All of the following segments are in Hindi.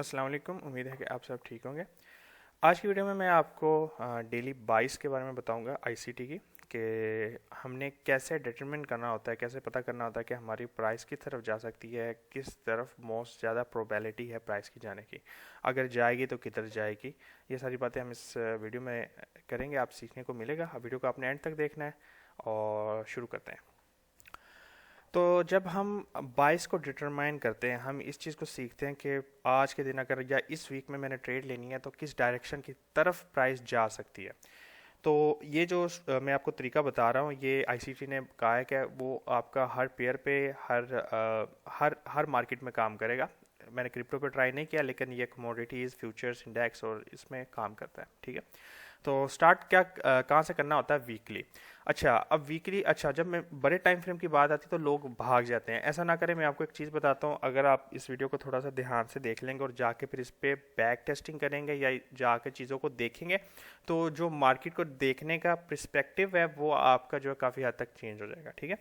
अस्सलाम वालेकुम। उम्मीद है कि आप सब ठीक होंगे। आज की वीडियो में मैं आपको डेली बाइस के बारे में बताऊंगा आईसीटी की, कि हमने कैसे डिटरमिन करना होता है, कैसे पता करना होता है कि हमारी प्राइस किस तरफ जा सकती है, किस तरफ मोस्ट ज़्यादा प्रोबेबिलिटी है प्राइस की जाने की, अगर जाएगी तो किधर जाएगी। ये सारी बातें हम इस वीडियो में करेंगे, आप सीखने को मिलेगा। वीडियो को आपने एंड तक देखना है और शुरू करते हैं। तो जब हम बाइस को डिटरमाइन करते हैं, हम इस चीज़ को सीखते हैं कि आज के दिन अगर या इस वीक में मैंने ट्रेड लेनी है तो किस डायरेक्शन की तरफ प्राइस जा सकती है। तो ये जो मैं आपको तरीका बता रहा हूँ, ये आईसीटी ने कहा है कि वो आपका हर पेयर पे हर मार्केट में काम करेगा। मैंने क्रिप्टो पे ट्राई नहीं किया, लेकिन ये कमोडिटीज़, फ्यूचर्स, इंडेक्स और इसमें काम करता है। ठीक है, तो स्टार्ट कहाँ से करना होता है? वीकली। अच्छा, अब वीकली, अच्छा, जब मैं बड़े टाइम फ्रेम की बात आती है तो लोग भाग जाते हैं। ऐसा ना करें। मैं आपको एक चीज़ बताता हूँ, अगर आप इस वीडियो को थोड़ा सा ध्यान से देख लेंगे और जाके फिर इस पे बैक टेस्टिंग करेंगे या जाके चीज़ों को देखेंगे, तो जो मार्केट को देखने का पर्सपेक्टिव है वो आपका जो है काफ़ी हद तक चेंज हो जाएगा। ठीक है,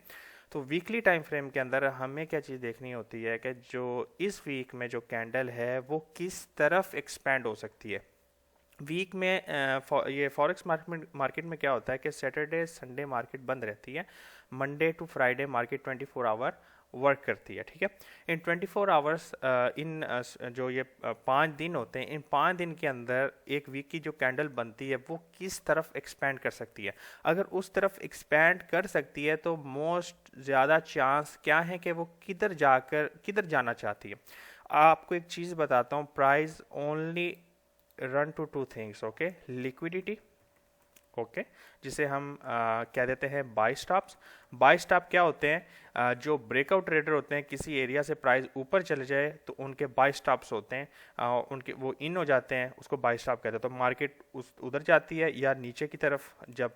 तो वीकली टाइम फ्रेम के अंदर हमें क्या चीज़ देखनी होती है कि जो इस वीक में जो कैंडल है वो किस तरफ एक्सपैंड हो सकती है। वीक में ये फॉरेक्स मार्केट में क्या होता है कि सैटरडे संडे मार्केट बंद रहती है, Monday to Friday market 24 hour work करती है। ठीक है, इन 24 आवर्स, जो ये 5 दिन होते हैं, इन 5 दिन के अंदर एक वीक की जो कैंडल बनती है वो किस तरफ एक्सपैंड कर सकती है। अगर उस तरफ एक्सपैंड कर सकती है तो मोस्ट ज़्यादा चांस क्या है कि वो किधर जाना चाहती है। आपको एक चीज़ बताता हूँ, price only run to two things. Okay, liquidity, okay, जिसे हम कह देते हैं बाय स्टॉप्स। बाय स्टॉप क्या होते हैं? जो ब्रेकआउट ट्रेडर होते हैं, किसी एरिया से प्राइस ऊपर चले जाए तो उनके बाय स्टॉप्स होते हैं, उनके वो इन हो जाते हैं, उसको बाय स्टॉप कहते हैं। तो मार्केट उधर जाती है या नीचे की तरफ जब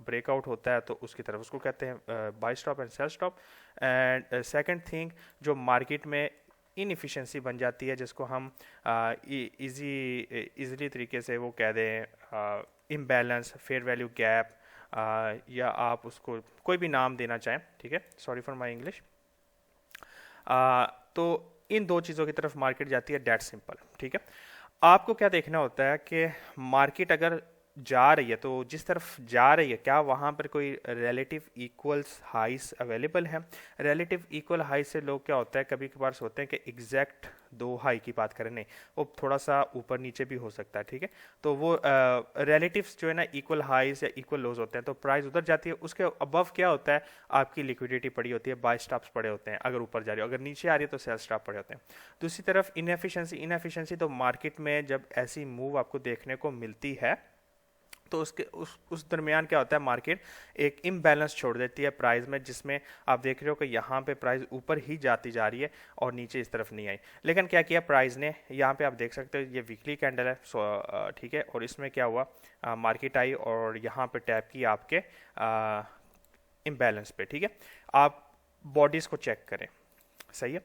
ब्रेकआउट होता है तो उसकी तरफ, उसको कहते हैं buy stop and sell stop. And second thing, जो मार्केट में इनएफिशिएंसी बन जाती है, जिसको हम इजीली तरीके से वो कह दें इम्बैलेंस, फेयर वैल्यू गैप, या आप उसको कोई भी नाम देना चाहें। ठीक है, सॉरी फॉर माय इंग्लिश। तो इन दो चीज़ों की तरफ मार्केट जाती है, डेट सिंपल। ठीक है, आपको क्या देखना होता है कि मार्केट अगर जा रही है तो जिस तरफ जा रही है, क्या वहाँ पर कोई रिलेटिव इक्वल्स हाइस अवेलेबल है? रिलेटिव इक्वल हाई से लोग क्या होता है, कभी कभार सोचते हैं कि एग्जैक्ट दो हाई की बात करें, नहीं, वो थोड़ा सा ऊपर नीचे भी हो सकता है। ठीक है, तो वो रिलेटिव्स जो है ना, इक्वल हाइस या इक्वल लोज होते हैं, तो प्राइस उधर जाती है। उसके अबव क्या होता है, आपकी लिक्विडिटी पड़ी होती है, बाय स्टॉप्स पड़े होते हैं अगर ऊपर जा रही है, अगर नीचे आ रही है तो सेल स्टॉप पड़े होते हैं। दूसरी तरफ इनएफिशिएंसी, तो मार्केट में जब ऐसी मूव आपको देखने को मिलती है तो उस दरमियान क्या होता है, मार्केट एक इम्बैलेंस छोड़ देती है प्राइस में, जिसमें आप देख रहे हो कि यहाँ पे प्राइस ऊपर ही जाती जा रही है और नीचे इस तरफ नहीं आई। लेकिन क्या किया प्राइस ने, यहाँ पे आप देख सकते हो ये वीकली कैंडल है, ठीक है, और इसमें क्या हुआ, मार्केट आई और यहाँ पे टैप की आपके इम्बैलेंस पे। ठीक है, आप बॉडीज़ को चेक करें, सही है।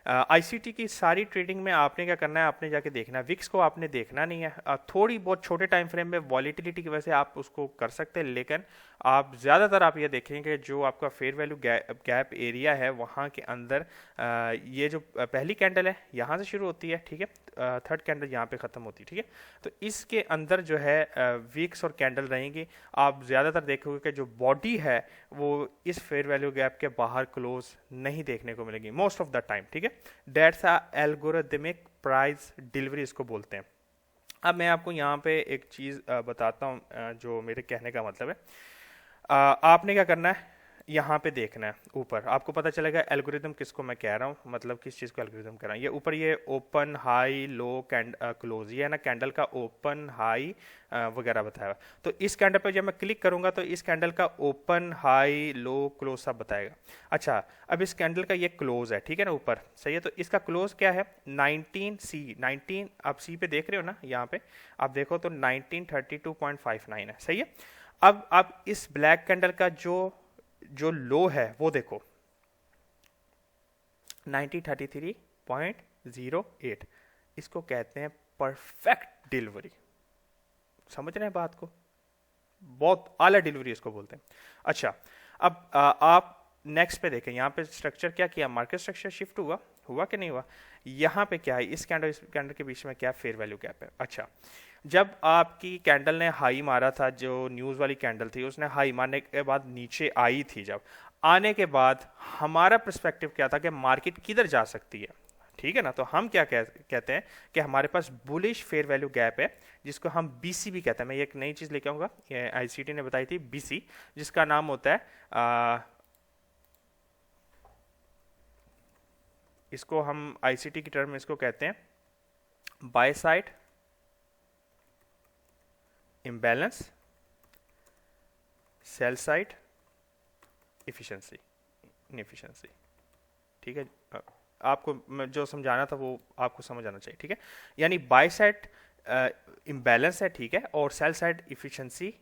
आईसीटी की सारी ट्रेडिंग में आपने क्या करना है, आपने जाके देखना है, विक्स को आपने देखना नहीं है। थोड़ी बहुत छोटे टाइम फ्रेम में वॉलीटिलिटी की वजह से आप उसको कर सकते हैं, लेकिन आप ज़्यादातर आप ये देखेंगे जो आपका फेयर वैल्यू गैप एरिया है वहाँ के अंदर, ये जो पहली कैंडल है यहाँ से शुरू होती है, ठीक है, थर्ड कैंडल यहाँ पे ख़त्म होती है। ठीक है, तो इसके अंदर जो है वीक्स और कैंडल रहेंगी। आप ज़्यादातर देखोगे कि जो बॉडी है वो इस फेयर वैल्यू गैप के बाहर क्लोज नहीं देखने को मिलेगी मोस्ट ऑफ द टाइम। ठीक है, डेट्स अ एल्गोरिथमिक प्राइस डिलीवरी इसको बोलते हैं। अब मैं आपको यहाँ पे एक चीज़ बताता हूँ, जो मेरे कहने का मतलब है। आपने क्या करना है, यहाँ पे देखना है ऊपर, आपको पता चलेगा एल्गोरिदम किसको मैं कह रहा हूँ, मतलब किस चीज़ को एल्गोरिदम कह रहा हूँ। ये ऊपर ये ओपन हाई लो क्लोज, ये है ना कैंडल का ओपन हाई वगैरह बताएगा। तो इस कैंडल पर जब मैं क्लिक करूंगा तो इस कैंडल का ओपन हाई लो क्लोज सब बताएगा। अच्छा, अब इस कैंडल का ये क्लोज है, ठीक है ना, ऊपर, सही है, तो इसका क्लोज क्या है, 19 आप सी पे देख रहे हो ना, यहाँ पे आप देखो तो 1932.59 है, सही है। अब आप इस ब्लैक कैंडल का जो लो है वो देखो, 1933.08, इसको कहते हैं परफेक्ट डिलीवरी। समझ रहे हैं बात को, बहुत आला डिलीवरी इसको बोलते हैं। अच्छा, अब आप नेक्स्ट पे देखें, यहाँ पे स्ट्रक्चर क्या किया, मार्केट स्ट्रक्चर शिफ्ट हुआ कि नहीं हुआ? यहाँ पे क्या है, इस कैंडल के बीच में क्या फेयर वैल्यू गैप है। अच्छा, जब आपकी कैंडल ने हाई मारा था, जो न्यूज़ वाली कैंडल थी उसने हाई मारने के बाद नीचे आई थी, जब आने के बाद हमारा पर्सपेक्टिव क्या था कि मार्केट किधर जा सकती है, ठीक है ना। तो हम क्या कहते हैं कि हमारे पास बुलिश फेयर वैल्यू गैप है, जिसको हम बीसी भी कहते हैं। मैं एक नई चीज़ लेके आऊँगा, ये आईसीटी ने बताई थी, बीसी, जिसका नाम होता है इसको हम आईसीटी की टर्म में इसको कहते हैं by side imbalance sell side efficiency inefficiency, ठीक है। आपको मैं जो समझाना था वो आपको समझ आना चाहिए, ठीक है। यानी बाय साइड इम्बैलेंस है, ठीक है, और सेल साइड इफिशिएंसी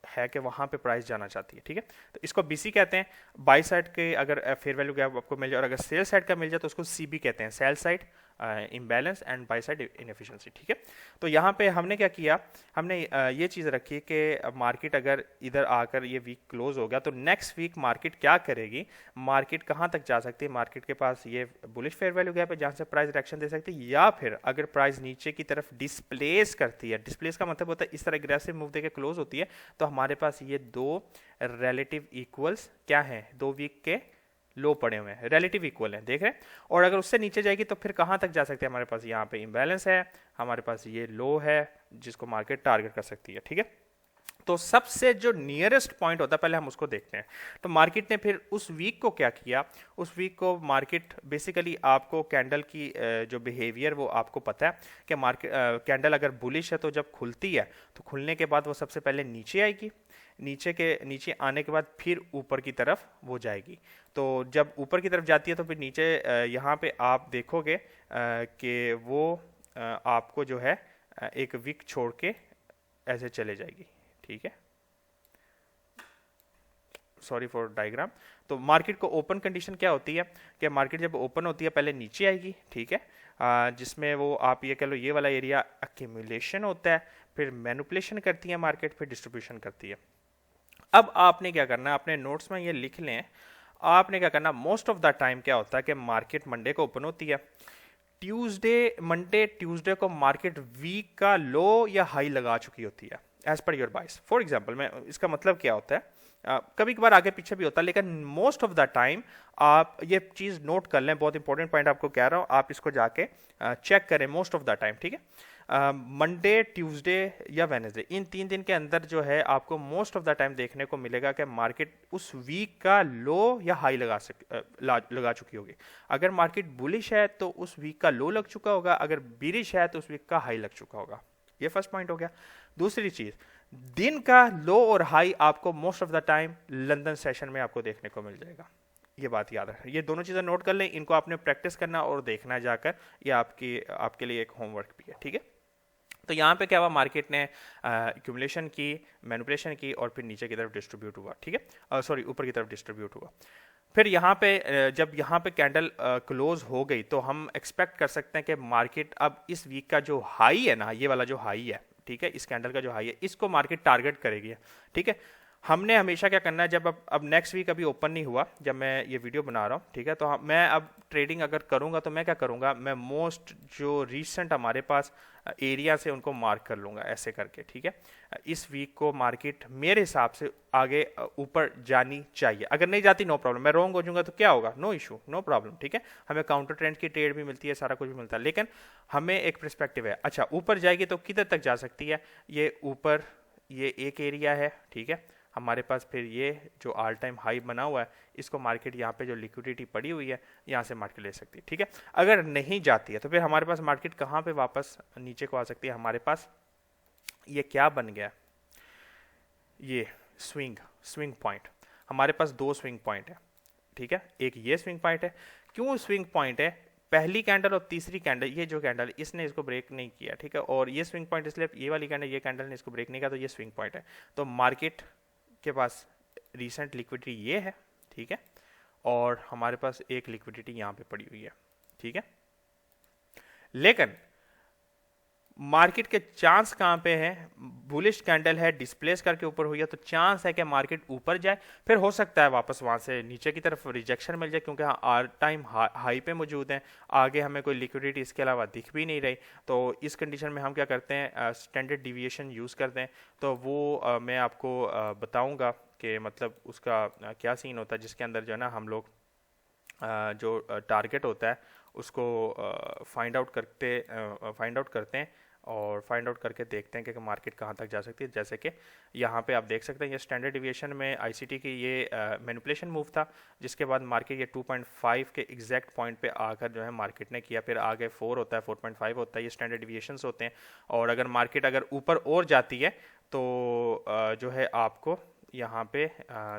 है कि वहाँ पे प्राइस जाना चाहती है, ठीक है। तो इसको बीसी कहते हैं। बाय साइड के अगर फेयर वैल्यू गैप आपको मिल जाए और अगर सेल साइड का मिल जाए तो उसको सीबी कहते हैं, sell side imbalance and by side inefficiency, ठीक है। तो यहाँ पे हमने क्या किया, हमने ये चीज़ रखी कि मार्केट अगर इधर आकर ये वीक क्लोज हो गया तो नेक्स्ट वीक मार्केट क्या करेगी, मार्केट कहाँ तक जा सकती है, मार्केट के पास ये बुलिश फेयर वैल्यू गैप है जहाँ से प्राइस रिएक्शन दे सकती है, या फिर अगर प्राइस नीचे की तरफ डिस्प्लेस करती है, डिस्प्लेस का मतलब होता है इस तरह एग्रेसिव मूव देके क्लोज होती है, तो हमारे पास ये दो रिलेटिव इक्वल्स क्या हैं, 2 वीक के लो पड़े हुए हैं, रिलेटिव इक्वल हैं, देख रहे हैं। और अगर उससे नीचे जाएगी तो फिर कहाँ तक जा सकते हैं, हमारे पास यहाँ पे इम्बैलेंस है, हमारे पास ये लो है जिसको मार्केट टारगेट कर सकती है, ठीक है। तो सबसे जो नियरेस्ट पॉइंट होता है पहले हम उसको देखते हैं। तो मार्केट ने फिर उस वीक को क्या किया, उस वीक को मार्केट बेसिकली आपको कैंडल की जो बिहेवियर वो आपको पता है कि मार्केट कैंडल अगर बुलिश है तो जब खुलती है तो खुलने के बाद वो सबसे पहले नीचे आएगी, नीचे आने के बाद फिर ऊपर की तरफ वो जाएगी। तो जब ऊपर की तरफ जाती है तो फिर नीचे यहाँ पे आप देखोगे कि वो आपको जो है एक विक छोड़ के ऐसे चले जाएगी, ठीक है। Sorry for diagram. तो मार्केट को ओपन कंडीशन क्या होती है कि मार्केट जब ओपन होती है पहले नीचे आएगी, ठीक है, जिसमें वो आप ये कह लो ये वाला एरिया एक्यूमुलेशन होता है, फिर मैनिपुलेशन करती है मार्केट, फिर डिस्ट्रीब्यूशन करती है। अब आपने क्या करना है, अपने नोट्स में ये लिख लें, आपने क्या करना, मोस्ट ऑफ द टाइम क्या होता है कि मार्केट मंडे को ओपन होती है, मंडे ट्यूसडे को मार्केट वीक का लो या हाई लगा चुकी होती है एज पर योर बाइस। फॉर एग्जाम्पल, मैं इसका मतलब क्या होता है, कभी कभार आगे पीछे भी होता है, लेकिन मोस्ट ऑफ द टाइम आप ये चीज़ नोट कर लें, बहुत इंपॉर्टेंट पॉइंट आपको कह रहा हूँ, आप इसको जाके चेक करें मोस्ट ऑफ द टाइम, ठीक है। मंडे ट्यूसडे या वेनेसडे, इन 3 दिन के अंदर जो है आपको मोस्ट ऑफ द टाइम देखने को मिलेगा कि मार्केट उस वीक का लो या हाई लगा चुकी होगी। अगर मार्केट बुलिश है तो उस वीक का लो लग चुका होगा, अगर बिरिश है तो उस वीक का हाई लग चुका होगा। ये फर्स्ट पॉइंट हो गया। दूसरी चीज, दिन का लो और हाई आपको most of the time London session में आपको देखने को मिल जाएगा। ये बात याद रखें, ये दोनों चीज़ें नोट कर लें, इनको आपने प्रैक्टिस करना और देखना जाकर, ये आपके लिए एक होमवर्क भी है, ठीक है। तो यहाँ पे क्या हुआ, मार्केट ने एक्यूमुलेशन की, मैनिपुलेशन की और फिर नीचे की तरफ डिस्ट्रीब्यूट हुआ, ठीक है, सॉरी ऊपर की तरफ डिस्ट्रीब्यूट हुआ। फिर यहाँ पे जब यहाँ पे कैंडल क्लोज हो गई तो हम एक्सपेक्ट कर सकते हैं कि मार्केट अब इस वीक का जो हाई है ना, ये वाला जो हाई है, ठीक है, इस कैंडल का जो हाई है, इसको मार्केट टारगेट करेगी, ठीक है। हमने हमेशा क्या करना है, जब अब नेक्स्ट वीक अभी ओपन नहीं हुआ जब मैं ये वीडियो बना रहा हूँ, ठीक है, तो मैं अब ट्रेडिंग अगर करूँगा तो मैं क्या करूँगा, मैं मोस्ट जो रिसेंट हमारे पास एरिया से उनको मार्क कर लूँगा ऐसे करके, ठीक है। इस वीक को मार्केट मेरे हिसाब से आगे ऊपर जानी चाहिए, अगर नहीं जाती नो प्रॉब्लम, मैं रॉन्ग हो जाऊँगा तो क्या होगा, नो इशू, नो प्रॉब्लम, ठीक है। हमें काउंटर ट्रेंड की ट्रेड भी मिलती है, सारा कुछ भी मिलता है, लेकिन हमें एक पर्सपेक्टिव है। अच्छा, ऊपर जाएगी तो किधर तक जा सकती है, ये ऊपर ये एक एरिया है, ठीक है, हमारे पास फिर ये जो ऑल टाइम हाई बना हुआ है, इसको मार्केट यहाँ पे जो लिक्विडिटी पड़ी हुई है यहाँ से मार्केट ले सकती है, ठीक है। अगर नहीं जाती है तो फिर हमारे पास मार्केट कहाँ पे वापस नीचे को आ सकती है, हमारे पास ये क्या बन गया, ये स्विंग पॉइंट, हमारे पास 2 स्विंग पॉइंट है, ठीक है। एक ये स्विंग पॉइंट है, क्यों स्विंग पॉइंट है, पहली कैंडल और तीसरी कैंडल, ये जो कैंडल इसने इसको ब्रेक नहीं किया, ठीक है, और ये स्विंग पॉइंट इसलिए ये वाली कैंडल, ये कैंडल ने इसको ब्रेक नहीं किया, तो ये स्विंग पॉइंट है। तो मार्केट के पास रिसेंट लिक्विडिटी ये है, ठीक है, और हमारे पास एक लिक्विडिटी यहाँ पे पड़ी हुई है, ठीक है। लेकिन मार्केट के चांस कहाँ पे हैं, बुलिश कैंडल है, डिस्प्लेस करके ऊपर हुई है, तो चांस है कि मार्केट ऊपर जाए, फिर हो सकता है वापस वहाँ से नीचे की तरफ रिजेक्शन मिल जाए, क्योंकि ऑल टाइम हाई पे मौजूद हैं, आगे हमें कोई लिक्विडिटी इसके अलावा दिख भी नहीं रही। तो इस कंडीशन में हम क्या करते हैं, स्टैंडर्ड डिविएशन यूज़ करते हैं। तो वो मैं आपको बताऊँगा कि मतलब उसका क्या सीन होता है, जिसके अंदर जो है ना हम लोग जो टारगेट होता है उसको फाइंड आउट करते हैं और फाइंड आउट करके देखते हैं कि मार्केट कहाँ तक जा सकती है। जैसे कि यहाँ पे आप देख सकते हैं, ये स्टैंडर्ड डिविएशन में आईसीटी की ये मैनिपुलेशन मूव था, जिसके बाद मार्केट ये 2.5 के एग्जैक्ट पॉइंट पे आकर जो है मार्केट ने किया, फिर आगे 4 होता है, 4.5 होता है, ये स्टैंडर्ड डिविएशंस होते हैं। और अगर मार्केट अगर ऊपर और जाती है तो जो है आपको यहाँ पे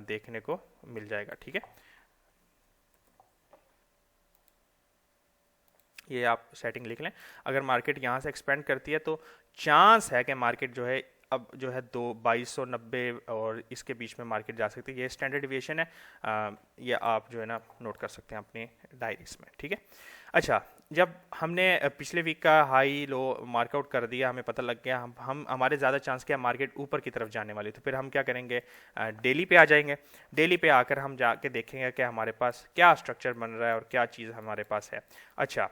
देखने को मिल जाएगा। ठीक है, ये आप सेटिंग लिख लें। अगर मार्केट यहाँ से एक्सपेंड करती है तो चांस है कि मार्केट जो है अब जो है 2290 और इसके बीच में मार्केट जा सकती है। ये स्टैंडर्ड डिविएशन है, ये आप जो है ना नोट कर सकते हैं अपने डायरीज में। ठीक है, अच्छा, जब हमने पिछले वीक का हाई लो मार्कआउट कर दिया, हमें पता लग गया हम हमारे ज़्यादा चांस क्या मार्केट ऊपर की तरफ जाने वाली, तो फिर हम क्या करेंगे, डेली पे आ जाएंगे। डेली पे आकर हम जाके देखेंगे कि हमारे पास क्या स्ट्रक्चर बन रहा है और क्या चीज़ हमारे पास है। अच्छा,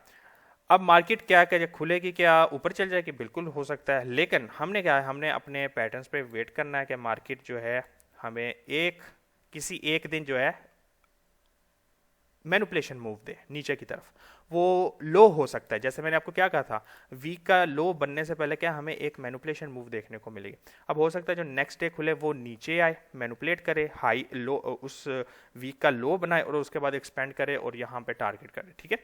अब मार्केट क्या करे, खुलेगी क्या, ऊपर चल जाएगी, बिल्कुल हो सकता है, लेकिन हमने क्या है, हमने अपने पैटर्न्स पे वेट करना है कि मार्केट जो है हमें किसी एक दिन जो है मैनिपुलेशन मूव दे नीचे की तरफ। वो लो हो सकता है, जैसे मैंने आपको क्या कहा था, वीक का लो बनने से पहले क्या हमें एक मैनिपुलेशन मूव देखने को मिलेगी। अब हो सकता है जो नेक्स्ट डे खुले वो नीचे आए, मैनिपुलेट करे, हाई लो उस वीक का लो बनाए और उसके बाद एक्सपेंड करे और यहाँ पे टारगेट करे। ठीक है,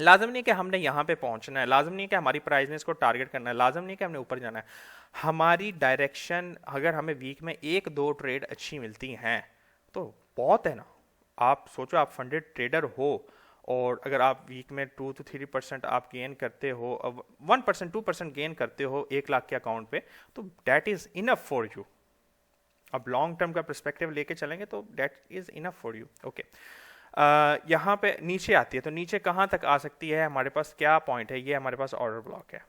लाजम नहीं कि हमने यहाँ पे पहुंचना है, लाजम नहीं कि हमारी प्राइस ने इसको टारगेट करना है, लाजम नहीं कि हमने ऊपर जाना है। हमारी डायरेक्शन अगर हमें वीक में एक दो ट्रेड अच्छी मिलती हैं तो बहुत है ना। आप सोचो, आप फंडेड ट्रेडर हो और अगर आप वीक में 2 to 3% आप गेन करते हो, अब 1% 2% गेन करते हो 1 लाख के अकाउंट पे, तो that is enough for you. अब लॉन्ग टर्म का पर्सपेक्टिव लेके चलेंगे तो that is enough for you. Okay, यहाँ पे नीचे आती है, तो नीचे कहाँ तक आ सकती है, हमारे पास क्या पॉइंट है, ये हमारे पास ऑर्डर ब्लॉक है,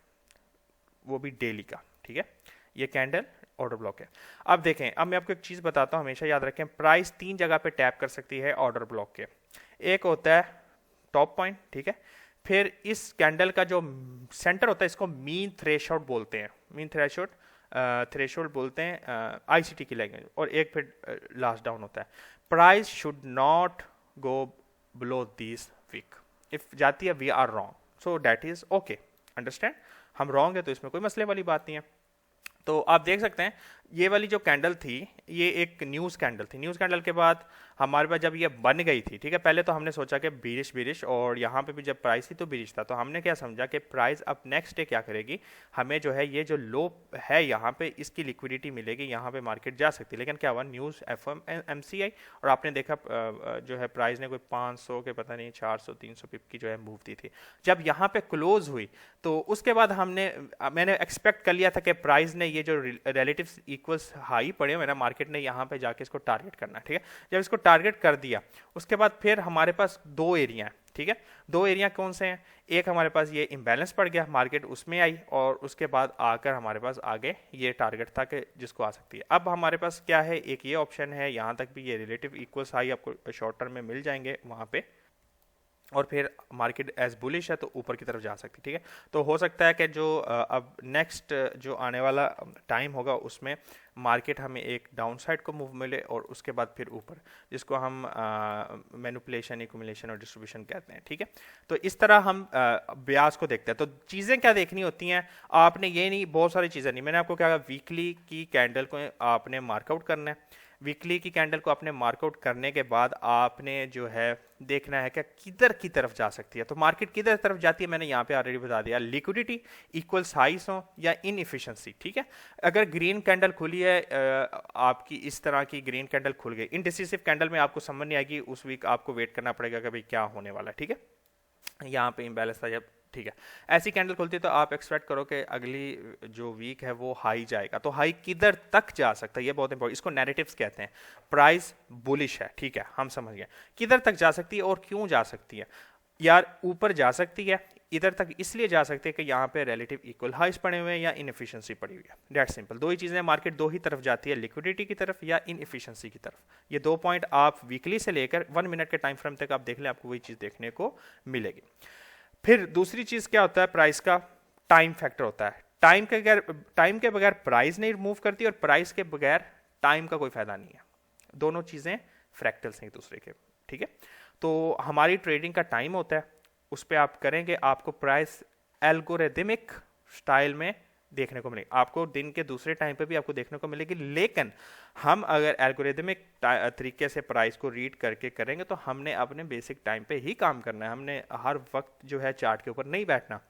वो भी डेली का। ठीक है, ये कैंडल ऑर्डर ब्लॉक है। अब देखें, अब मैं आपको एक चीज़ बताता हूँ, हमेशा याद रखें, प्राइस 3 जगह पे टैप कर सकती है ऑर्डर ब्लॉक के। एक होता है टॉप पॉइंट, ठीक है, फिर इस कैंडल का जो सेंटर होता है इसको मीन थ्रेशोल्ड बोलते हैं, मीन थ्रेशोल्ड बोलते हैं आईसीटी की लैंग्वेज, और एक फिर लास्ट डाउन होता है। Price should not go below this week, if जाती है we are wrong, so that is okay, understand, हम wrong है तो इसमें कोई मसले वाली बात नहीं है। तो आप देख सकते हैं ये वाली जो कैंडल थी ये एक न्यूज़ कैंडल थी। न्यूज़ कैंडल के बाद हमारे पास जब ये बन गई थी, ठीक है, पहले तो हमने सोचा कि बीरिश और यहाँ पे भी जब प्राइस थी तो बीरिश था, तो हमने क्या समझा कि प्राइस अब नेक्स्ट डे क्या करेगी, हमें जो है ये जो लो है यहाँ पे इसकी लिक्विडिटी मिलेगी, यहाँ पे मार्केट जा सकती है। लेकिन क्या हुआ, न्यूज़ FOMC और आपने देखा जो है प्राइस ने कोई 500 के पता नहीं 400-300 पिप की जो है मूव दी थी। जब यहाँ पे क्लोज हुई तो उसके बाद मैंने एक्सपेक्ट कर लिया था कि प्राइस ने ये जो रिलेटिव इक्वल्स हाई पड़े हुए ना, मार्केट ने यहाँ पे जाके इसको टारगेट करना है। ठीक है, जब इसको टारगेट कर दिया उसके बाद फिर हमारे पास दो एरिया हैं। ठीक है, दो एरिया कौन से हैं, एक हमारे पास ये इम्बैलेंस पड़ गया, मार्केट उसमें आई और उसके बाद आकर हमारे पास आगे ये टारगेट था कि जिसको आ सकती है। अब हमारे पास क्या है, एक ये ऑप्शन है, यहाँ तक भी ये रिलेटिव इक्वल्स हाई आपको शॉर्ट टर्म में मिल जाएंगे वहाँ पे, और फिर मार्केट एज बुलिश है तो ऊपर की तरफ जा सकती है। ठीक है, तो हो सकता है कि जो अब नेक्स्ट जो आने वाला टाइम होगा उसमें मार्केट हमें एक डाउन साइड को मूव मिले और उसके बाद फिर ऊपर, जिसको हम मैनिपुलेशन, एक्यूमुलेशन और डिस्ट्रीब्यूशन कहते हैं। ठीक है, तो इस तरह हम ब्याज को देखते हैं। तो चीज़ें क्या देखनी होती हैं, आपने ये नहीं, बहुत सारी चीज़ें नहीं, मैंने आपको क्या कहा, वीकली की कैंडल को आपने मार्कआउट करना है। वीकली की कैंडल को आपने मार्कआउट करने के बाद आपने जो है देखना है कि किधर की तरफ जा सकती है। तो मार्केट किधर तरफ जाती है मैंने यहाँ पे ऑलरेडी बता दिया, लिक्विडिटी इक्वल्स हाइस हो या इनएफिशिएंसी। ठीक है, अगर ग्रीन कैंडल खुली है आपकी, इस तरह की ग्रीन कैंडल खुल गई, इनडिसिसिव कैंडल में आपको समझ नहीं आएगी, उस वीक आपको वेट करना पड़ेगा कि भाई क्या होने वाला है। ठीक है, यहाँ पे इम्बैलेंस था जब, ठीक है, ऐसी कैंडल खुलती है तो आप एक्सपेक्ट करो कि अगली जो वीक है वो हाई जाएगा। तो हाई किधर तक जा सकता है, ये बहुत इंपॉर्टेंट, इसको नैरेटिव्स कहते हैं। प्राइस बुलिश है, ठीक है, हम समझ गए, किधर तक जा सकती है और क्यों जा सकती है। यार ऊपर जा सकती है, इधर तक इसलिए जा सकती है कि यहाँ पे रिलेटिव इक्वल हाइस पड़े हुए हैं या इनएफिशिएंसी पड़ी हुई है। डेट सिंपल, दो ही चीज़ें, मार्केट दो ही तरफ जाती है, लिक्विडिटी की तरफ या इनएफिशिएंसी की तरफ। ये दो पॉइंट आप वीकली से लेकर 1 मिनट के टाइम फ्रेम तक आप देख लें, आपको वही चीज़ देखने को मिलेगी। फिर दूसरी चीज़ क्या होता है, प्राइस का टाइम फैक्टर होता है। टाइम के बगैर प्राइस नहीं मूव करती और प्राइस के बगैर टाइम का कोई फायदा नहीं है। दोनों चीज़ें फ्रैक्टल्स हैं एक दूसरे के, ठीक है। तो हमारी ट्रेडिंग का टाइम होता है, उस पर आप करेंगे, आपको प्राइस एल्गोरिदमिक स्टाइल में देखने को मिलेगी, आपको दिन के दूसरे टाइम पे भी आपको देखने को मिलेगी। लेकिन हम अगर एल्गोरिदमिक तरीके से प्राइस को रीड करके करेंगे तो हमने अपने बेसिक टाइम पे ही काम करना है, हमने हर वक्त जो है चार्ट के ऊपर नहीं बैठना।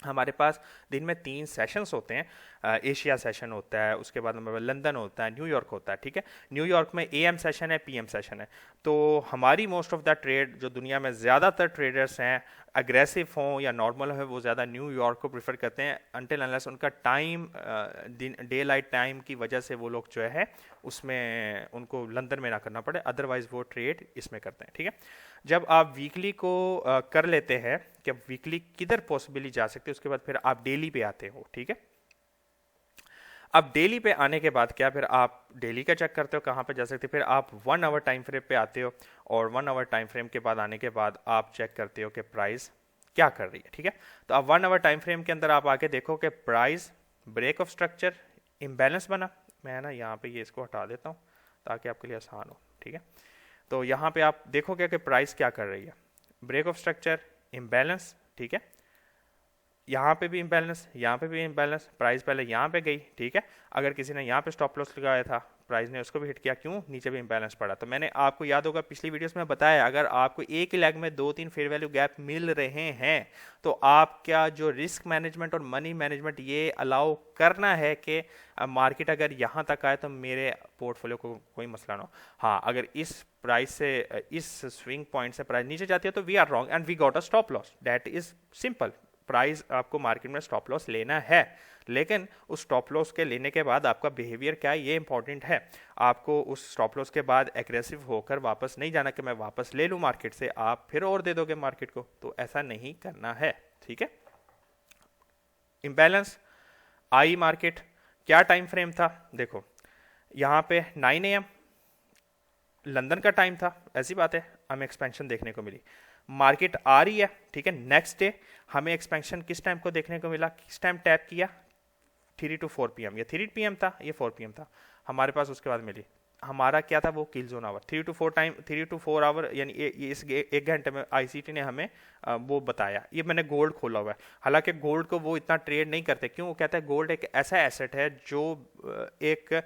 हमारे पास दिन में 3 सेशंस होते हैं, एशिया सेशन होता है, उसके बाद लंदन होता है, न्यूयॉर्क होता है, ठीक है। न्यूयॉर्क में एएम सेशन है, पीएम सेशन है। तो हमारी मोस्ट ऑफ द ट्रेड, जो दुनिया में ज़्यादातर ट्रेडर्स हैं, अग्रेसिव हों या नॉर्मल हो, वो ज़्यादा न्यूयॉर्क को प्रेफर करते हैं, अनटिल अनलेस उनका टाइम डे लाइट टाइम की वजह से वो लोग जो है उसमें उनको लंदन में ना करना पड़े, अदरवाइज वो ट्रेड इसमें करते हैं, ठीक है। जब आप वीकली को कर लेते हैं कि वीकली किधर पॉसिबली जा सकते हैं, उसके बाद फिर आप डेली पे आते हो, ठीक है। अब डेली पे आने के बाद क्या, फिर आप डेली का चेक करते हो कहाँ पे जा सकते हो, फिर आप 1 आवर टाइम फ्रेम पे आते हो और 1 आवर टाइम फ्रेम के बाद आने के बाद आप चेक करते हो कि प्राइस क्या कर रही है, ठीक है। तो आप 1 आवर टाइम फ्रेम के अंदर आप आके देखो कि price break of structure, imbalance बना। मैं ना यहाँ पे ये इसको हटा देता हूँ ताकि आपके लिए आसान हो, ठीक है। तो यहाँ पे आप देखोगे कि प्राइस क्या कर रही है, ब्रेक ऑफ स्ट्रक्चर, इम्बैलेंस, ठीक है। यहाँ पे भी इम्बैलेंस, यहाँ पे भी इम्बैलेंस, प्राइस पहले यहाँ पे गई, ठीक है। अगर किसी ने यहाँ पे स्टॉप लॉस लगाया था, प्राइस ने उसको भी हिट किया, क्यों, नीचे भी इम्बैलेंस पड़ा। तो मैंने आपको याद होगा पिछली वीडियोस में बताया, अगर आपको एक ही लेग में 2-3 फेयर वैल्यू गैप मिल रहे हैं तो आपका जो रिस्क मैनेजमेंट और मनी मैनेजमेंट ये अलाउ करना है कि मार्केट अगर यहाँ तक आए तो मेरे पोर्टफोलियो को कोई मसला ना हो। हाँ, अगर इस प्राइस से, इस स्विंग पॉइंट से प्राइस नीचे जाती है तो we are wrong and we got a stop loss, that is simple. Price आपको मार्केट में स्टॉप लॉस लेना है, लेकिन उस स्टॉप लॉस के लेने के बाद आपका बिहेवियर क्या है ये इंपॉर्टेंट है। आपको उस स्टॉप लॉस के बाद एग्रेसिव होकर वापस नहीं जाना कि मैं वापस ले लूं मार्केट से, आप फिर और दे दोगे मार्केट को, तो ऐसा नहीं करना है, ठीक है। इम्बैलेंस आई मार्केट, क्या टाइम फ्रेम था, देखो यहाँ पे 9 AM लंदन का टाइम था, ऐसी बात है, हमें एक्सपेंशन देखने को मिली, मार्केट आ रही है, ठीक है। नेक्स्ट डे हमें एक्सपेंशन किस टाइम को देखने को मिला, किस टाइम टैप किया, 3 to 4 PM, ये 3 PM था, ये 4 PM था हमारे पास। उसके बाद मिली, हमारा क्या था वो किल जोन आवर, 3 to 4 आवर, यानी इस 1 घंटे में आईसीटी ने हमें वो बताया। ये मैंने गोल्ड खोला हुआ है, हालांकि गोल्ड को वो इतना ट्रेड नहीं करते, क्यों, वो कहता है गोल्ड एक ऐसा एसेट है जो एक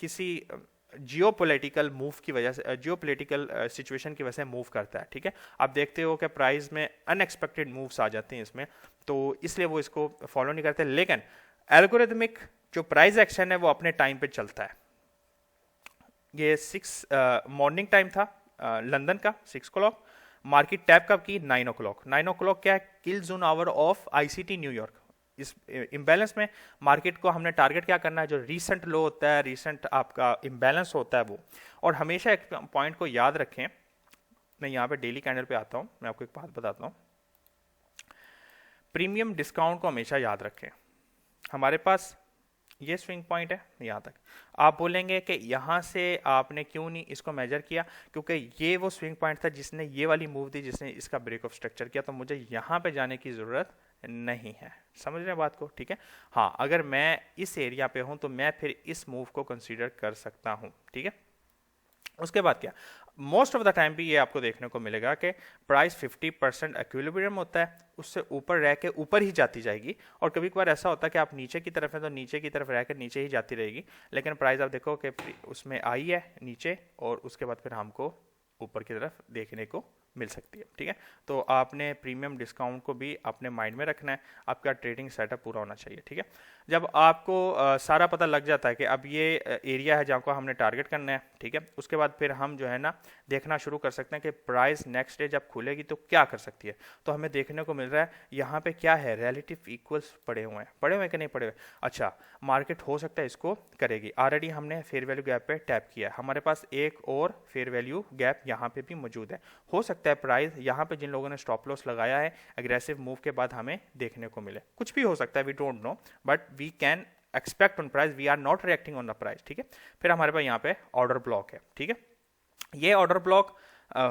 किसी जियोपॉलिटिकल मूव की वजह से, जियोपॉलिटिकल सिचुएशन की वजह से मूव करता है, ठीक है। आप देखते हो कि प्राइस में अनएक्सपेक्टेड मूव्स आ जाते हैं इसमें, तो इसलिए वो इसको फॉलो नहीं करते। लेकिन एल्गोरिथमिक जो प्राइस एक्शन है वो अपने टाइम पे चलता है। ये 6 मॉर्निंग टाइम था लंदन का, 6 o'clock, मार्केट टैप कब की, 9 o'clock। 9 o'clock क्या है, kill zone hour of ICT New York. इस इम्बैलेंस में मार्केट को हमने टारगेट क्या करना है, जो रीसेंट लो होता है, रीसेंट आपका इम्बैलेंस होता है वो। और हमेशा एक पॉइंट को याद रखें, मैं यहाँ पे डेली कैंडल पे आता हूँ, मैं आपको एक बात बताता हूँ, प्रीमियम डिस्काउंट को हमेशा याद रखें। हमारे पास ये स्विंग पॉइंट है यहाँ तक, आप बोलेंगे कि यहाँ से आपने क्यों नहीं इसको मेजर किया, क्योंकि ये वो स्विंग पॉइंट था जिसने ये वाली मूव दी, जिसने इसका ब्रेक ऑफ स्ट्रक्चर किया, तो मुझे यहाँ पे जाने की ज़रूरत नहीं है। समझ रहे हैं बात को, ठीक है। हाँ, अगर मैं इस एरिया पे हूँ तो मैं फिर इस मूव को कंसीडर कर सकता हूँ, ठीक है। उसके बाद क्या, मोस्ट ऑफ द टाइम भी ये आपको देखने को मिलेगा कि प्राइस 50% इक्विलिब्रियम होता है, उससे ऊपर रह के ऊपर ही जाती जाएगी। और कभी कभार ऐसा होता है कि आप नीचे की तरफ है तो नीचे की तरफ रह कर नीचे ही जाती रहेगी, लेकिन प्राइस आप देखो कि उसमें आई है नीचे और उसके बाद फिर हमको ऊपर की तरफ देखने को मिल सकती है, ठीक है। तो आपने प्रीमियम डिस्काउंट को भी अपने माइंड में रखना है, आपका ट्रेडिंग सेटअप पूरा होना चाहिए, ठीक है। जब आपको सारा पता लग जाता है कि अब ये एरिया है जहाँ को हमने टारगेट करना है, ठीक है, उसके बाद फिर हम जो है ना देखना शुरू कर सकते हैं कि प्राइस नेक्स्ट डे जब खुलेगी तो क्या कर सकती है। तो हमें देखने को मिल रहा है यहाँ पे क्या है, रिलेटिव इक्वल्स पड़े हुए हैं कि नहीं पड़े हुए। अच्छा, मार्केट हो सकता है इसको करेगी, ऑलरेडी हमने फेयर वैल्यू गैप पे टैप किया है, हमारे पास एक और फेयर वैल्यू गैप यहाँ पे भी मौजूद है, हो सकता सकता है प्राइस यहाँ पे जिन लोगों ने स्टॉप लॉस लगाया है एग्रेसिव मूव के बाद हमें देखने को मिले, कुछ भी हो सकता है, we don't know, but we can expect on price, we are not reacting on the price, ठीक है। फिर हमारे पास यहाँ पे ऑर्डर ब्लॉक है, ठीक है। ये ऑर्डर ब्लॉक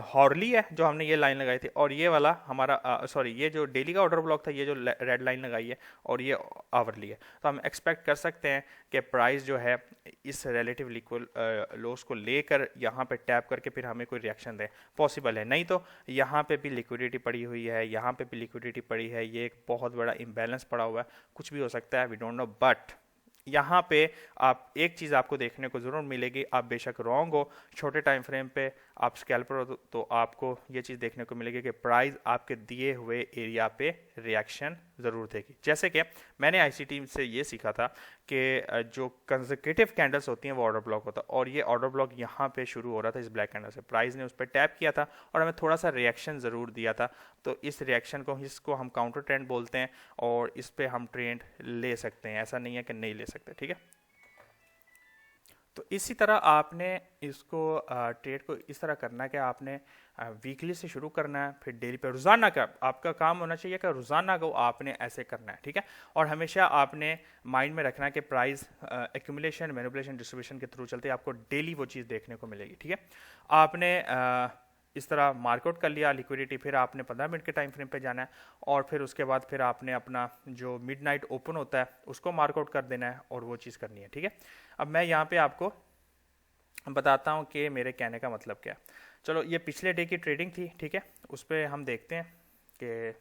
हॉर्ली है जो हमने ये लाइन लगाई थी, और ये वाला हमारा सॉरी ये जो डेली का ऑर्डर ब्लॉक था, ये जो रेड लाइन लगाई है, और ये आवरली है। तो हम एक्सपेक्ट कर सकते हैं कि प्राइस जो है इस रिलेटिव इक्वल लोस को लेकर यहाँ पे टैप करके फिर हमें कोई रिएक्शन दे, पॉसिबल है। नहीं तो यहाँ पे भी लिक्विडिटी पड़ी हुई है, यहाँ पे भी लिक्विडिटी पड़ी है, ये एक बहुत बड़ा इम्बैलेंस पड़ा हुआ है, कुछ भी हो सकता है, वी डोंट नो। बट यहाँ पे आप एक चीज़ आपको देखने को ज़रूर मिलेगी, आप बेशक रॉन्ग हो, छोटे टाइम फ्रेम पे आप स्कैल्पर हो तो आपको ये चीज़ देखने को मिलेगी कि प्राइस आपके दिए हुए एरिया पे रिएक्शन ज़रूर देगी। जैसे कि मैंने आईसीटी से ये सीखा था कि जो कंसेक्यूटिव कैंडल्स होती हैं वो ऑर्डर ब्लॉक होता है, और ये ऑर्डर ब्लॉक यहाँ पे शुरू हो रहा था इस ब्लैक कैंडल से, प्राइस ने उस पर टैप किया था और हमें थोड़ा सा रिएक्शन ज़रूर दिया था। तो इस रिएक्शन को, इसको हम काउंटर ट्रेंड बोलते हैं, और इस पर हम ट्रेंड ले सकते हैं, ऐसा नहीं है कि नहीं ले सकते, ठीक है। तो इसी तरह आपने इसको ट्रेड को इस तरह करना है कि आपने वीकली से शुरू करना है, फिर डेली पे, रोज़ाना का आपका काम होना चाहिए कि रोज़ाना को आपने ऐसे करना है, ठीक है। और हमेशा आपने माइंड में रखना है कि प्राइस एक्यूमुलेशन, मैनिपुलेशन, डिस्ट्रीब्यूशन के थ्रू चलते आपको डेली वो चीज़ देखने को मिलेगी, ठीक है। आपने इस तरह मार्कआउट कर लिया लिक्विडिटी, फिर आपने 15 मिनट के टाइम फ्रेम पे जाना है, और फिर उसके बाद फिर आपने अपना जो मिडनाइट ओपन होता है उसको मार्कआउट कर देना है, और वो चीज़ करनी है, ठीक है। अब मैं यहाँ पे आपको बताता हूँ कि मेरे कहने का मतलब क्या है। चलो, ये पिछले डे की ट्रेडिंग थी, ठीक है, उस पर हम देखते हैं कि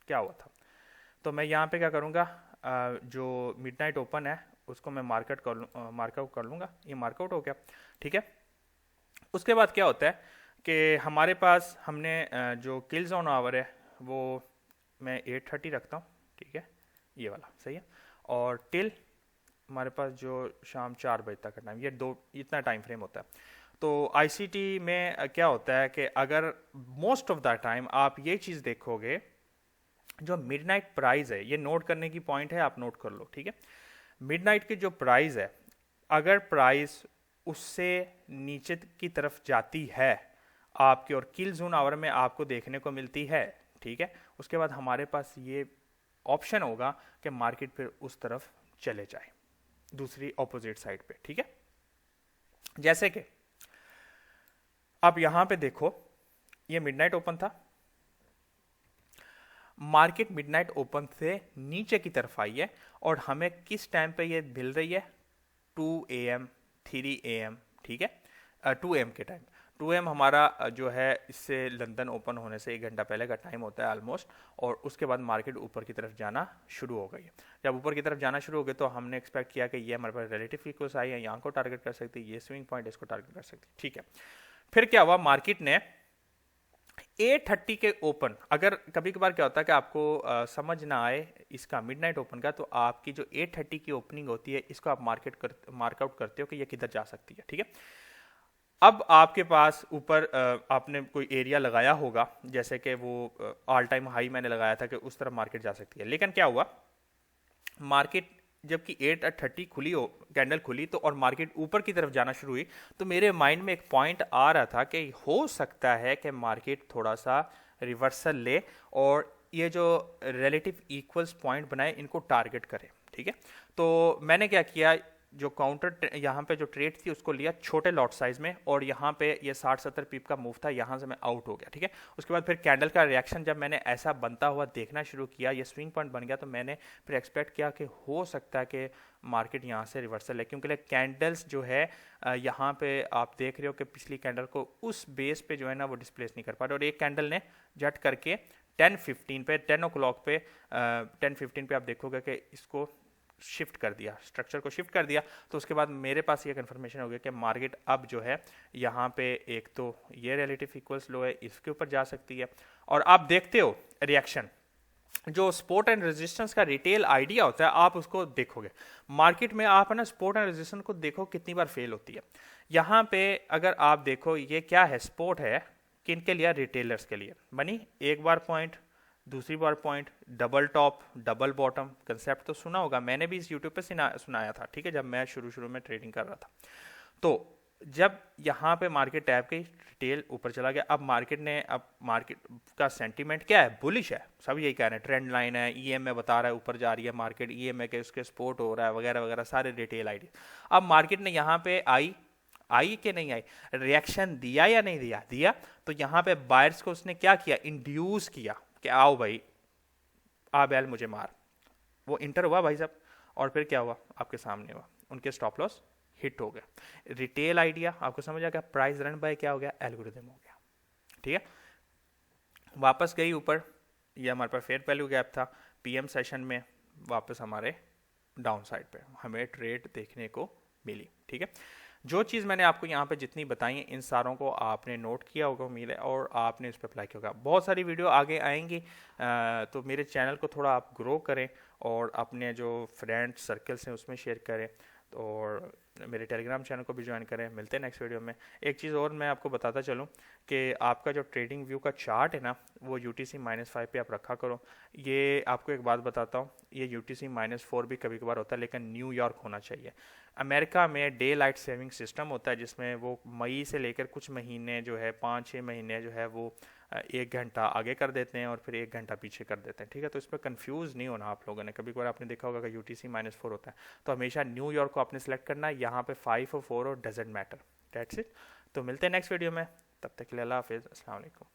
क्या हुआ था। तो मैं यहाँ पे क्या करूँगा, जो मिडनाइट ओपन है उसको मैं मार्कआउट कर लूँगा, ये मार्कआउट हो गया, ठीक है। उसके बाद क्या होता है कि हमारे पास हमने जो किल जोन आवर है वो मैं 8:30 रखता हूँ, ठीक है, ये वाला सही है, और टिल हमारे पास जो शाम 4 बजे तक का टाइम, ये इतना टाइम फ्रेम होता है। तो आईसीटी में क्या होता है कि अगर मोस्ट ऑफ द टाइम आप ये चीज़ देखोगे, जो मिडनाइट प्राइस है, ये नोट करने की पॉइंट है, आप नोट कर लो, ठीक है। मिडनाइट की जो प्राइस है, अगर प्राइस उससे नीचे की तरफ जाती है आपके, और किल जोन आवर में आपको देखने को मिलती है, ठीक है, उसके बाद हमारे पास ये ऑप्शन होगा कि मार्केट फिर उस तरफ चले जाए, दूसरी ऑपोजिट साइड पे, ठीक है। जैसे कि आप यहां पे देखो, ये मिडनाइट ओपन था, मार्केट मिडनाइट ओपन से नीचे की तरफ आई है, और हमें किस टाइम पे ये मिल रही है, 2 AM 3 AM, ठीक है, 2 AM के टाइम। 2 AM हमारा जो है इससे लंदन ओपन होने से 1 घंटा पहले का टाइम होता है ऑलमोस्ट, और उसके बाद मार्केट ऊपर की तरफ जाना शुरू हो गई है। जब ऊपर की तरफ जाना शुरू हो गया तो हमने एक्सपेक्ट किया कि ये हमारे पास रिलेटिव इक्वल्स आई है, यहाँ को टारगेट कर सकती है, ये स्विंग पॉइंट इसको टारगेट कर सकती है, ठीक है। फिर क्या हुआ, मार्केट ने 8:30 के ओपन, अगर कभी कभार क्या होता है कि आपको समझ ना आए इसका मिडनाइट ओपन का, तो आपकी जो 8:30 की ओपनिंग होती है इसको आप मार्कआउट करते हो कि ये किधर जा सकती है, ठीक है। अब आपके पास ऊपर आपने कोई एरिया लगाया होगा, जैसे कि वो ऑल टाइम हाई मैंने लगाया था कि उस तरफ मार्केट जा सकती है, लेकिन क्या हुआ, मार्केट जबकि 8:30 खुली हो, कैंडल खुली तो, और मार्केट ऊपर की तरफ जाना शुरू हुई, तो मेरे माइंड में एक पॉइंट आ रहा था कि हो सकता है कि मार्केट थोड़ा सा रिवर्सल ले और ये जो रिलेटिव इक्वल्स पॉइंट बनाए इनको टारगेट करे, ठीक है। तो मैंने क्या किया, जो काउंटर यहाँ पे जो ट्रेड थी उसको लिया छोटे लॉट साइज में, और यहाँ पे ये 60-70 पीप का मूव था, यहाँ से मैं आउट हो गया, ठीक है। उसके बाद फिर कैंडल का रिएक्शन जब मैंने ऐसा बनता हुआ देखना शुरू किया, ये स्विंग पॉइंट बन गया, तो मैंने फिर एक्सपेक्ट किया कि हो सकता है कि मार्केट यहाँ से रिवर्सल है, क्योंकि कैंडल्स जो है यहाँ पे आप देख रहे हो कि पिछली कैंडल को उस बेस पे जो है ना वो डिस्प्लेस नहीं कर पा रहे, और एक कैंडल ने जट करके 10:15 पे 10 o'clock पे 10:15 पे आप देखोगे कि इसको शिफ्ट कर दिया, स्ट्रक्चर को शिफ्ट कर दिया। तो उसके बाद मेरे पास ये कंफर्मेशन हो गया कि मार्केट अब जो है यहाँ पे एक तो ये रिलेटिव इक्वल्स लो है, इसके ऊपर जा सकती है। और आप देखते हो रिएक्शन, जो सपोर्ट एंड रेजिस्टेंस का रिटेल आइडिया होता है आप उसको देखोगे मार्केट में, आप है ना सपोर्ट एंड रेजिस्टेंस को देखो कितनी बार फेल होती है। यहाँ पे अगर आप देखो ये क्या है, सपोर्ट है किन के लिए, रिटेलर्स के लिए बनी, एक बार पॉइंट, दूसरी बार point, double top double bottom, concept तो सुना होगा, मैंने भी इस यूट्यूब पे सुनाया था, ठीक है, जब मैं शुरू में ट्रेडिंग कर रहा था। तो जब यहाँ पे मार्केट टैप गई, रिटेल ऊपर चला गया, अब मार्केट का सेंटीमेंट क्या है, बुलिश है, सब यही कह रहे हैं, ट्रेंड लाइन है, ईएमए बता रहा है ऊपर जा रही है मार्केट, ईएमए के उसके सपोर्ट हो रहा है वगैरह वगैरह सारे रिटेल आइडिया। अब मार्केट ने यहाँ पे आई कि नहीं आई, रिएक्शन दिया या नहीं दिया, दिया। तो यहाँ पे बायर्स को उसने क्या किया, इंड्यूस किया कि आओ भाई, आ बैल मुझे मार। वो इंटर हुआ भाई साहब, और फिर क्या हुआ, आपके सामने हुआ, उनके स्टॉप लॉस हिट हो गया। रिटेल आइडिया आपको समझ आ गया, प्राइस रन बाय क्या हो गया, एल्गोरिथम हो गया। ठीक है, वापस गई ऊपर, ये हमारे पास फेयर वैल्यू गैप था, पीएम सेशन में वापस हमारे डाउन साइड पे हमें ट्रेड देखने को मिली। ठीक है, जो चीज़ मैंने आपको यहाँ पे जितनी बताई है, इन सारों को आपने नोट किया होगा उम्मीद है, और आपने इस पर अप्लाई किया होगा। बहुत सारी वीडियो आगे आएंगी, तो मेरे चैनल को थोड़ा आप ग्रो करें और अपने जो फ्रेंड सर्कल्स हैं उसमें शेयर करें, और मेरे टेलीग्राम चैनल को भी ज्वाइन करें। मिलते हैं नेक्स्ट वीडियो में। एक चीज़ और मैं आपको बताता चलूँ कि आपका जो ट्रेडिंग व्यू का चार्ट है ना, वो UTC-5 पे आप रखा करो। ये आपको एक बात बताता हूँ, ये UTC-4 भी कभी कभार होता है, लेकिन न्यूयॉर्क होना चाहिए। अमेरिका में डे लाइट सेविंग सिस्टम होता है, जिसमें वो मई से लेकर कुछ महीने जो है, 5-6 महीने जो है, वो 1 घंटा आगे कर देते हैं और फिर 1 घंटा पीछे कर देते हैं। ठीक है, तो इस पर कंफ्यूज नहीं होना आप लोगों ने। कभी कभार आपने देखा होगा कि UTC-4 होता है, तो हमेशा न्यूयॉर्क को आपने सेलेक्ट करना है। यहाँ पे 5 और 4 और डजेंट मैटर, डेट्स इट। तो मिलते हैं नेक्स्ट वीडियो में, तब तक के लिए अल्लाह हाफिज़, अस्सलाम वालेकुम।